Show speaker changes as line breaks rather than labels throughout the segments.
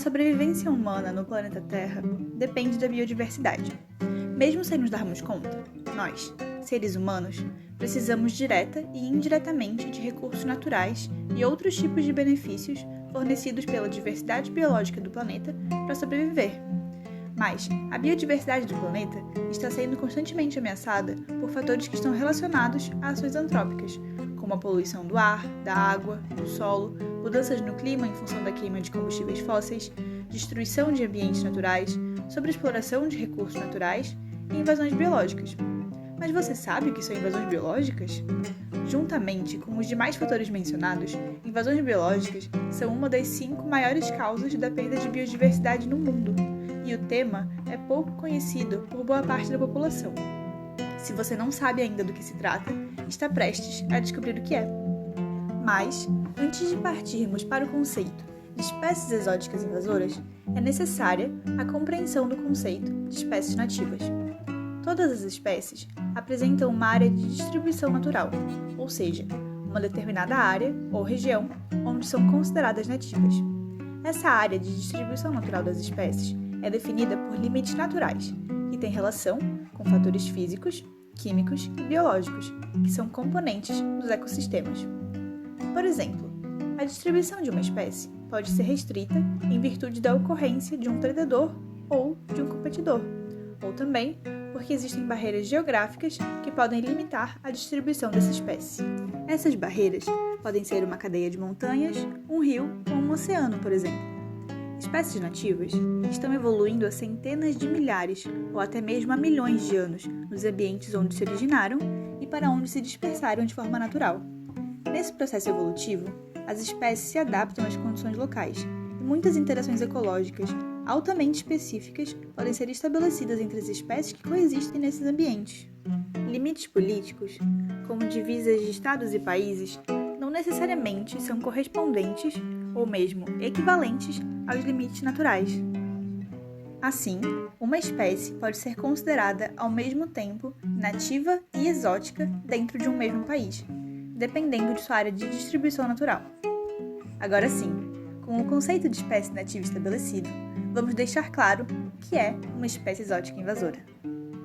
A sobrevivência humana no planeta Terra depende da biodiversidade. Mesmo sem nos darmos conta, nós, seres humanos, precisamos direta e indiretamente de recursos naturais e outros tipos de benefícios fornecidos pela diversidade biológica do planeta para sobreviver. Mas a biodiversidade do planeta está sendo constantemente ameaçada por fatores que estão relacionados a ações antrópicas, como a poluição do ar, da água, do solo, mudanças no clima em função da queima de combustíveis fósseis, destruição de ambientes naturais, sobreexploração de recursos naturais e invasões biológicas. Mas você sabe o que são invasões biológicas? Juntamente com os demais fatores mencionados, invasões biológicas são uma das 5 maiores causas da perda de biodiversidade no mundo, e o tema é pouco conhecido por boa parte da população. Se você não sabe ainda do que se trata, está prestes a descobrir o que é. Mas, antes de partirmos para o conceito de espécies exóticas invasoras, é necessária a compreensão do conceito de espécies nativas. Todas as espécies apresentam uma área de distribuição natural, ou seja, uma determinada área ou região onde são consideradas nativas. Essa área de distribuição natural das espécies é definida por limites naturais, que têm relação com fatores físicos, químicos e biológicos, que são componentes dos ecossistemas. Por exemplo, a distribuição de uma espécie pode ser restrita em virtude da ocorrência de um predador ou de um competidor, ou também porque existem barreiras geográficas que podem limitar a distribuição dessa espécie. Essas barreiras podem ser uma cadeia de montanhas, um rio ou um oceano, por exemplo. Espécies nativas estão evoluindo há centenas de milhares ou até mesmo há milhões de anos nos ambientes onde se originaram e para onde se dispersaram de forma natural. Nesse processo evolutivo, as espécies se adaptam às condições locais e muitas interações ecológicas altamente específicas podem ser estabelecidas entre as espécies que coexistem nesses ambientes. Limites políticos, como divisas de estados e países, não necessariamente são correspondentes ou mesmo equivalentes aos limites naturais. Assim, uma espécie pode ser considerada ao mesmo tempo nativa e exótica dentro de um mesmo país, dependendo de sua área de distribuição natural. Agora sim, com o conceito de espécie nativa estabelecido, vamos deixar claro o que é uma espécie exótica invasora.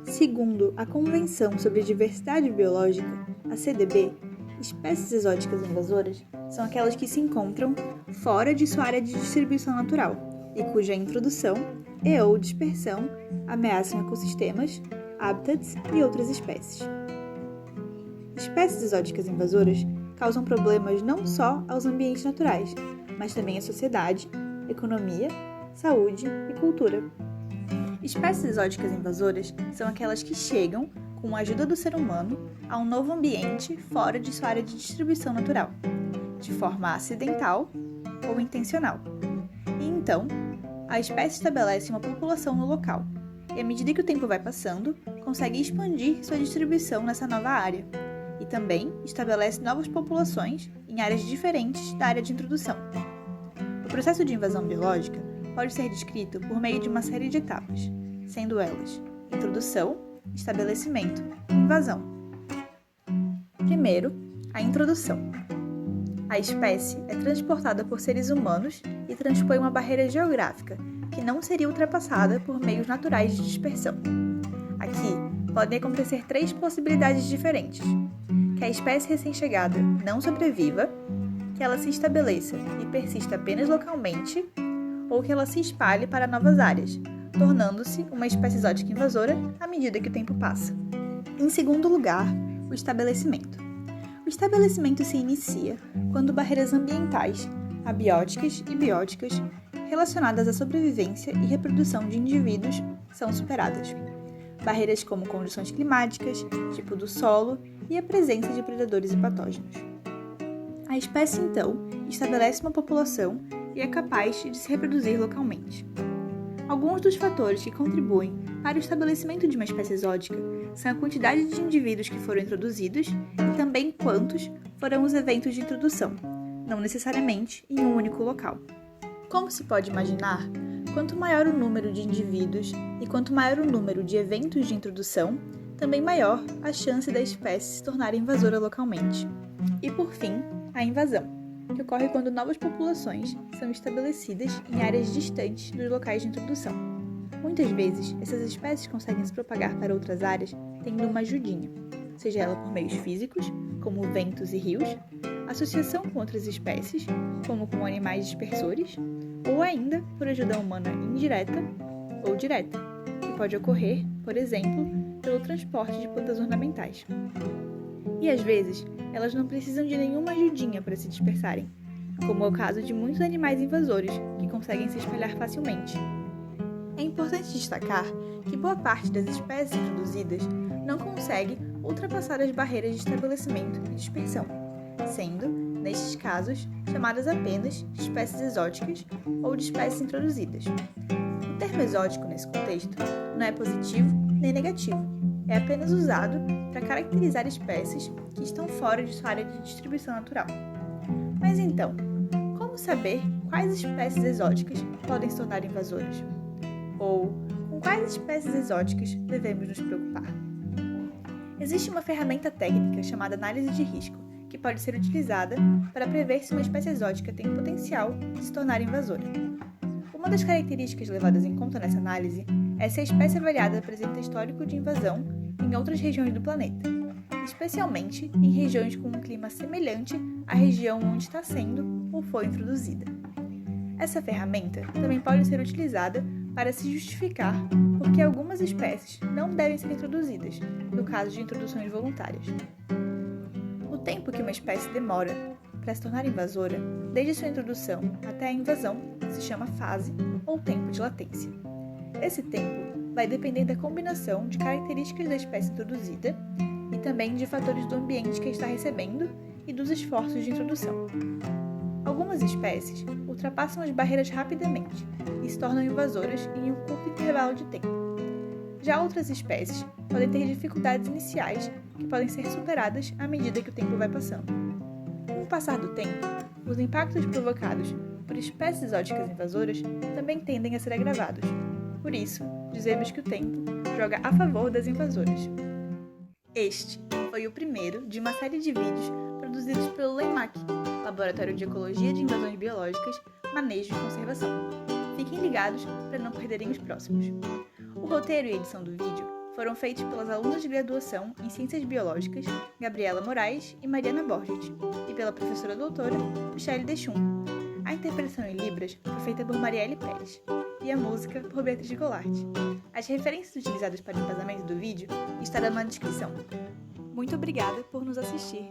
Segundo a Convenção sobre a Diversidade Biológica, a CDB, espécies exóticas invasoras são aquelas que se encontram fora de sua área de distribuição natural e cuja introdução e/ou dispersão ameaçam ecossistemas, hábitats e outras espécies. Espécies exóticas invasoras causam problemas não só aos ambientes naturais, mas também à sociedade, economia, saúde e cultura. Espécies exóticas invasoras são aquelas que chegam, com a ajuda do ser humano, a um novo ambiente fora de sua área de distribuição natural, de forma acidental ou intencional. E então, a espécie estabelece uma população no local, e à medida que o tempo vai passando, consegue expandir sua distribuição nessa nova área, e também estabelece novas populações em áreas diferentes da área de introdução. O processo de invasão biológica pode ser descrito por meio de uma série de etapas, sendo elas introdução, estabelecimento e invasão. Primeiro, a introdução. A espécie é transportada por seres humanos e transpõe uma barreira geográfica que não seria ultrapassada por meios naturais de dispersão. Aqui podem acontecer 3 possibilidades diferentes: que a espécie recém-chegada não sobreviva, que ela se estabeleça e persista apenas localmente, ou que ela se espalhe para novas áreas, tornando-se uma espécie exótica invasora à medida que o tempo passa. Em segundo lugar, o estabelecimento. O estabelecimento se inicia quando barreiras ambientais, abióticas e bióticas, relacionadas à sobrevivência e reprodução de indivíduos, são superadas. Barreiras como condições climáticas, tipo do solo e a presença de predadores e patógenos. A espécie, então, estabelece uma população e é capaz de se reproduzir localmente. Alguns dos fatores que contribuem para o estabelecimento de uma espécie exótica são a quantidade de indivíduos que foram introduzidos e também quantos foram os eventos de introdução, não necessariamente em um único local. Como se pode imaginar, quanto maior o número de indivíduos e quanto maior o número de eventos de introdução, também maior a chance da espécie se tornar invasora localmente. E por fim, a invasão. que ocorre quando novas populações são estabelecidas em áreas distantes dos locais de introdução. Muitas vezes, essas espécies conseguem se propagar para outras áreas tendo uma ajudinha, seja ela por meios físicos, como ventos e rios, associação com outras espécies, como com animais dispersores, ou ainda por ajuda humana indireta ou direta, que pode ocorrer, por exemplo, pelo transporte de plantas ornamentais. E às vezes, elas não precisam de nenhuma ajudinha para se dispersarem, como é o caso de muitos animais invasores, que conseguem se espalhar facilmente. É importante destacar que boa parte das espécies introduzidas não consegue ultrapassar as barreiras de estabelecimento e dispersão, sendo, nestes casos, chamadas apenas de espécies exóticas ou de espécies introduzidas. O termo exótico, nesse contexto, não é positivo nem negativo, é apenas usado para caracterizar espécies que estão fora de sua área de distribuição natural. Mas então, como saber quais espécies exóticas podem se tornar invasoras? Ou com quais espécies exóticas devemos nos preocupar? Existe uma ferramenta técnica chamada análise de risco, que pode ser utilizada para prever se uma espécie exótica tem o potencial de se tornar invasora. Uma das características levadas em conta nessa análise é se a espécie avaliada apresenta histórico de invasão em outras regiões do planeta, especialmente em regiões com um clima semelhante à região onde está sendo ou foi introduzida. Essa ferramenta também pode ser utilizada para se justificar por que algumas espécies não devem ser introduzidas, no caso de introduções voluntárias. O tempo que uma espécie demora para se tornar invasora, desde sua introdução até a invasão, se chama fase ou tempo de latência. Esse tempo vai depender da combinação de características da espécie introduzida e também de fatores do ambiente que está recebendo e dos esforços de introdução. Algumas espécies ultrapassam as barreiras rapidamente e se tornam invasoras em um curto intervalo de tempo. Já outras espécies podem ter dificuldades iniciais que podem ser superadas à medida que o tempo vai passando. Com o passar do tempo, os impactos provocados por espécies exóticas invasoras também tendem a ser agravados. Por isso, dizemos que o tempo joga a favor das invasoras. Este foi o primeiro de uma série de vídeos produzidos pelo LEIMAC, Laboratório de Ecologia de Invasões Biológicas, Manejo e Conservação. Fiquem ligados para não perderem os próximos. O roteiro e a edição do vídeo foram feitos pelas alunas de graduação em Ciências Biológicas, Gabriela Moraes e Mariana Borget, e pela professora doutora Michele Deschum. A interpretação em Libras foi feita por Marielle Pérez, e a música por Beatriz Golart. As referências utilizadas para o embasamento do vídeo estarão na descrição. Muito obrigada por nos assistir!